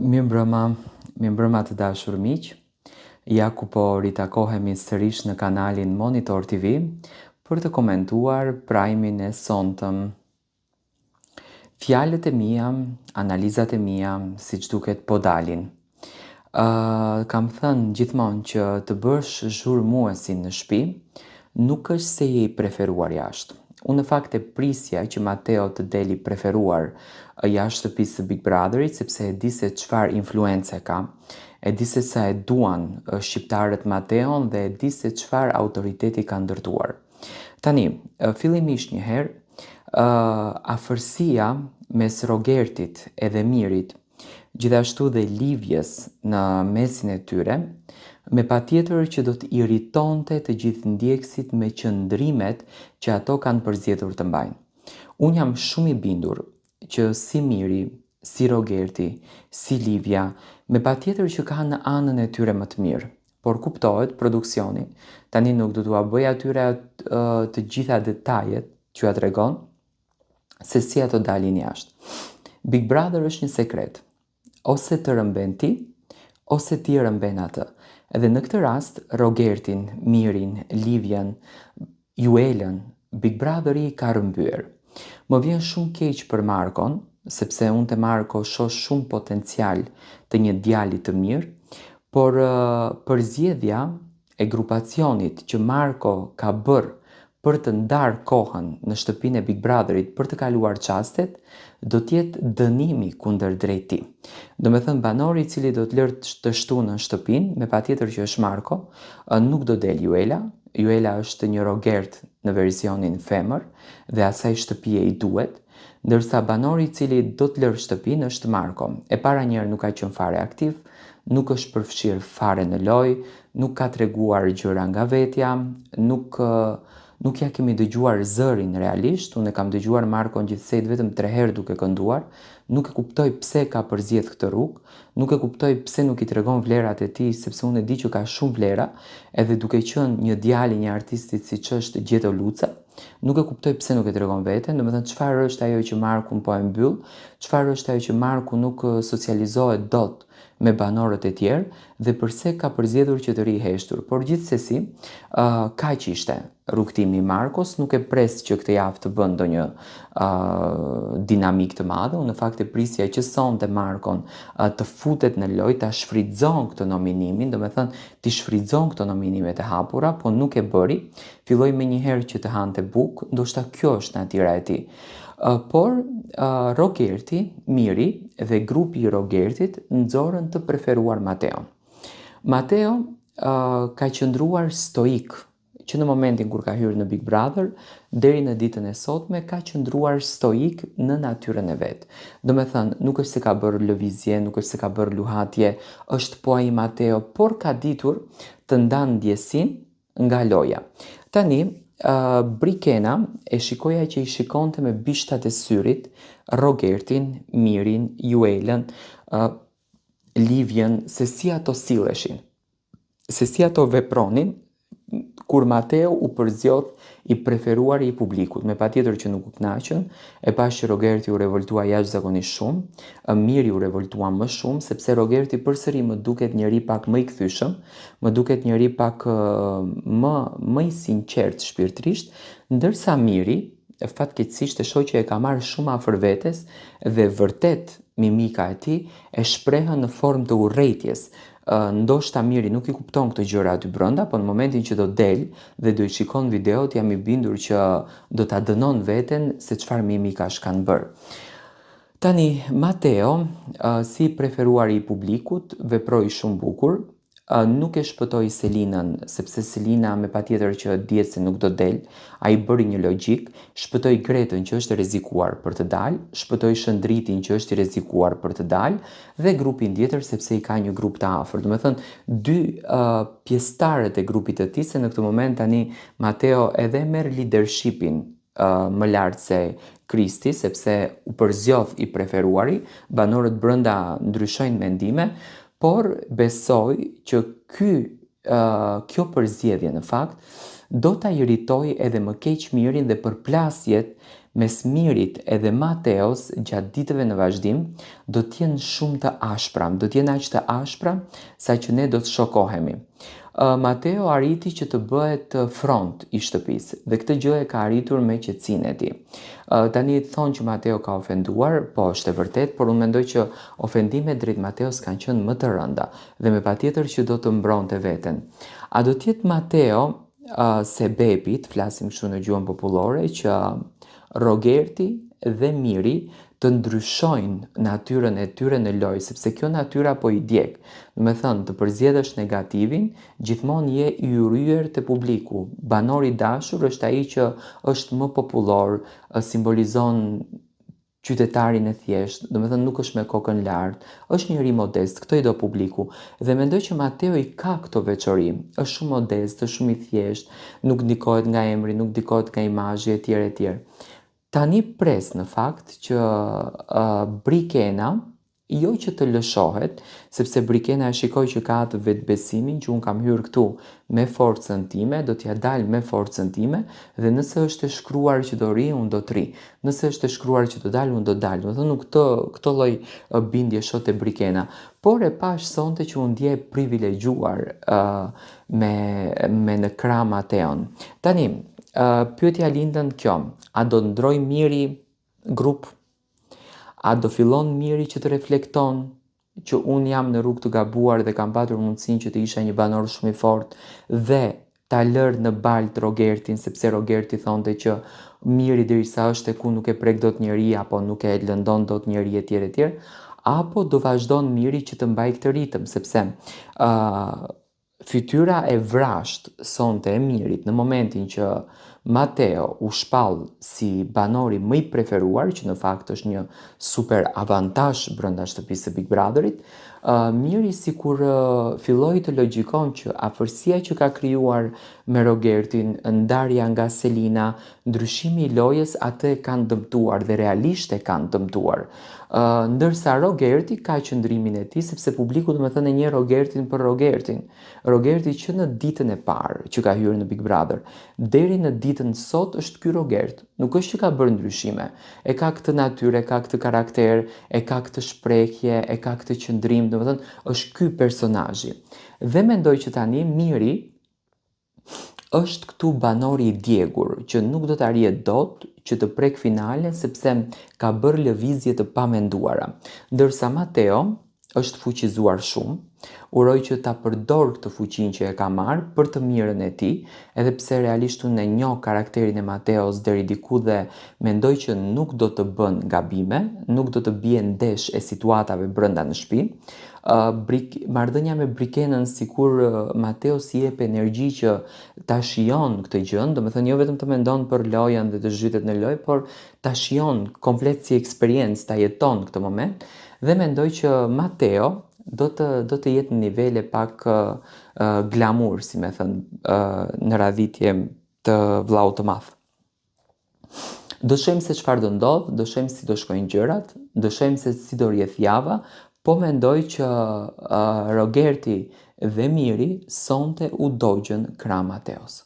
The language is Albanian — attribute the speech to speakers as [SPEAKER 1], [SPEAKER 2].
[SPEAKER 1] Mirëmbrëma të dashur miq. Ja ku po ritakohemi sërish në kanalin Monitor TV për të komentuar Prime-in e sonte. Fjalët e mia, analizat e mia, siç duket po dalin. Kam thënë gjithmonë që të bësh zhurmuesin në shtëpi nuk është se je i preferuar jashtë. Unë në fakt e prisja që Mateo të deli preferuar jashtë shtëpisë së Big Brotherit, sepse e di se çfarë influence ka, e di se sa e duan shqiptarët Mateon dhe e di se çfarë autoriteti ka ndërtuar. Tani, fillimisht një herë, afërsia mes Rogertit edhe Mirit, gjithashtu dhe Livjes në mesin e tyre, me patjetër që do të irritonte të gjithë ndjekësit me qëndrimet që ato kanë përzgjedhur të mbajnë. Unë jam shumë i bindur që si Miri, si Rogerti, si Livja, me patjetër që kanë anën e tyre më të mirë, por kuptohet produksioni, tani nuk do t'ua bëj atyre të gjitha detajet që ja tregon se si ato dalin jashtë. Big Brother është një sekret, ose të rëmben ti, ose ti rëmben atë. Edhe në këtë rast, Rogertin, Mirin, Livjen, Juelën, Big Brotheri ka rëmbyer. Më vjen shumë keq për Markon, sepse unë te Marko shoh shumë potencial të një djali të mirë, por përzgjedhja e grupacionit që Marko ka bërë për të ndarë kohën në shtëpinë e Big Brotherit për të kaluar çastet, do t'jetë dënimi kundër drejt tij. Do me thënë banori i cili do të lërë të shtunë në shtëpinë, me patjetër që është Marko, nuk do del Juela. Juela është një Rogert në versionin femër dhe asaj shtëpie i duhet, ndërsa banori i cili do të lërë shtëpinë është Marko. E para njerë nuk ka qenë fare aktiv, nuk është përfshirë fare në lojë, nuk ka treguar gjëra nga vetja, nuk ja kemi dëgjuar zërin realisht. Unë e kam dëgjuar Markon gjithsej vetëm 3 herë duke kënduar, nuk e kuptoj pse ka përzgjedh këtë rrugë, nuk e kuptoj pse nuk i tregon vlerat e tij, sepse unë e di që ka shumë vlera, edhe duke qenë një djalë i një artisti siç është Gjeto Luca, nuk e kuptoj pse nuk e tregon veten. Domethënë çfarë është ajo që Marku po e mbyll, çfarë është ajo që Marku nuk socializohet dot me banorët e tjerë dhe përse ka përzgjedhur që të rijë heshtur. Por gjithsesi, kaq ishte rrugtimi i Markos, nuk e pres që këtë javë të bën ndonjë dinamik të madhe. Unë në fakt e prisja që sonte Markon të futet në lojë, ta shfrytëzon këtë nominimin, domethënë ti shfrytëzon këto nominimet e hapura, po nuk e bëri. Filloi menjëherë që të hante bukë, ndoshta kjo është natyra e tij. Por Rogerti, Miri dhe grupi i Rogertit nxorën të preferuar Mateo. Mateo ka qëndruar stoik që në momentin kur ka hyrë në Big Brother, deri në ditën e sotme ka qëndruar stoik në natyrën e vet. Do me thënë, nuk është se ka bërë lëvizje, nuk është se ka bërë luhatje, është po ai Mateo, por ka ditur të ndanë ndjesin nga loja. Tani, Brikena e shikoja që i shikonte me bishtat e syrit Rogertin, Mirin, Juelën, Livjen, se si ato silleshin, se si ato vepronin kur Mateo u përzjodh i preferuari i publikut. Me patjetër që nuk u kënaqën, e pash që Rogerti u revoltua jashtëzakonisht shumë, Miri u revoltua më shumë, sepse Rogerti përsëri më duket njëri pak më i kthyeshëm, më duket njëri pak më i sinqert shpirtërisht, ndërsa Miri, fatkeqësisht e shoh që e ka marrë shumë afër vetes dhe vërtet mimika e tij e shprehën në formë të urrëties. Ndoshta Miri nuk i kupton këtë gjëra aty brenda, po në momentin që do del dhe do i shikon videot, jam i bindur që do ta dënon veten se çfarë mimikash kanë bërë. Tani, Mateo, si preferuari i publikut, veproi shumë bukur, nuk e shpëtoi Selinën, sepse Selina me patjetër që dihet se nuk do del, ai bëri një logjik, shpëtoi Gretën që është rrezikuar për të dalë, shpëtoi Shëndritin që është i rrezikuar për të dalë, dhe grupin tjetër sepse i ka një grup të afërt. Do të thënë, 2 pjesëtarët e grupit të tij, se në këtë moment tani Mateo edhe merr leadershipin më lart se Kristi, sepse u përzjodh i preferuari, banorët brenda ndryshojnë mendime, por besoj që kjo përzgjedhje në fakt do ta iritoj edhe më keq Mirin dhe përplasjet mes Mirit edhe Mateos gjatë ditëve në vazhdim do t'jenë shumë të ashpra, do t'jenë aq të ashpra sa që ne do të shokohemi. Mateo arriti që të bëhet front i shtëpisë dhe këtë gjë e ka arritur me qetësinë e tij. Tani thonë që Mateo ka ofenduar, po është e vërtet, por unë mendoj që ofendimet drejt Mateos kanë qenë më të rënda dhe me patjetër që do të mbronte veten. A do t'jetë Mateo se bebit, flasim kështu në gjuhën popullore, që Rogerti dhe Miri të ndryshojnë natyrën e tyre në lojë, sepse kjo natyra po i djeg. Do me thënë, të përzjedhësh negativin, gjithmonë je i urryer te publiku. Banori i dashur është ai që është më popullor, simbolizon qytetarin e thjesht, do me thënë nuk është me kokën lart, është njëri modest, këto i do publiku. Dhe mendoj që Mateo i ka këto veçori, është shumë modest, është shumë i thjesht, nuk ndikohet nga emri, nuk ndikohet nga imazhi etj etj. Tani pres në fakt që Brikena, jo që të lëshohet, sepse Brikena e shikoj që ka atë vetbesimin që unë kam hyrë këtu me forcën time, do t'ja dal me forcën time dhe nëse është e shkruar që do ri, unë do të ri. Nëse është e shkruar që do dal, unë do dal. Do thënë këtë lloj bindje shoh te Brikena. Por e pash sonte që unë ndjej privilegjuar me në krah Mateon. Tani, pyetja lindën kjo, a do ndroj Miri grup? A do fillon Miri që të reflekton që unë jam në rrugë të gabuar dhe kam patur mundësinë që të isha një banor shumë i fortë dhe ta lër në baltë Rogertin, sepse Rogerti thonte që Miri derisa është e ku nuk e prek dot njeri apo nuk e lëndon dot njeri etj etj, apo do vazhdon Miri që të mbaj këtë ritëm, sepse fytyra e vrasht sonte e Mirit në momentin që Mateo u shpall si banori më i preferuar, që në fakt është një super avantazh brenda shtëpisë së Big Brotherit, Miri sikur filloi të logjikon që afërsia që ka krijuar me Rogertin, ndarja nga Selina, ndryshimi i lojës atë e kanë dëmtuar dhe realisht e kanë dëmtuar. Ndërsa Rogerti ka qëndrimin e tij sepse publiku domethënë e njeh Rogertin për Rogertin. Rogerti që në ditën e parë që ka hyrë në Big Brother, deri në ditën sot është ky Rogert. Nuk është që ka bërë ndryshime. E ka këtë natyrë, e ka këtë karakter, e ka këtë shprehje, e ka këtë qëndrim, domethënë është ky personazhi. Dhe mendoj që tani Miri është këtu banori i djegur, që nuk do të arrihet dot që të prek finalen sepse ka bërë lëvizje të pamenduara. Ndërsa Mateo është fuqizuar shumë, uroj që ta përdor këtë fuqinë që e ka marrë për të mirën e tij, edhe pse realisht unë e njoh karakterin e Mateos deri diku dhe mendoj që nuk do të bën gabime, nuk do të bie ndesh e situatave brenda në shtëpi. Marrëdhënia me Brikenën sikur Mateo si jep energji që ta shijon këtë gjë, domethënë jo vetëm të mendon për lojën dhe të zhytet në lojë, por ta shijon komplet si eksperiencë, ta jeton këtë moment dhe mendoj që Mateo do të jetë në nivele pak glamour, si me thënë, në radhitje të vllaut të madh. Do shohim se çfarë do ndodh, do shohim si do shkojnë gjërat, do shohim se si do rrjedh java, po mendoj që Rogerti dhe Miri sonte u dogjën krah Mateos.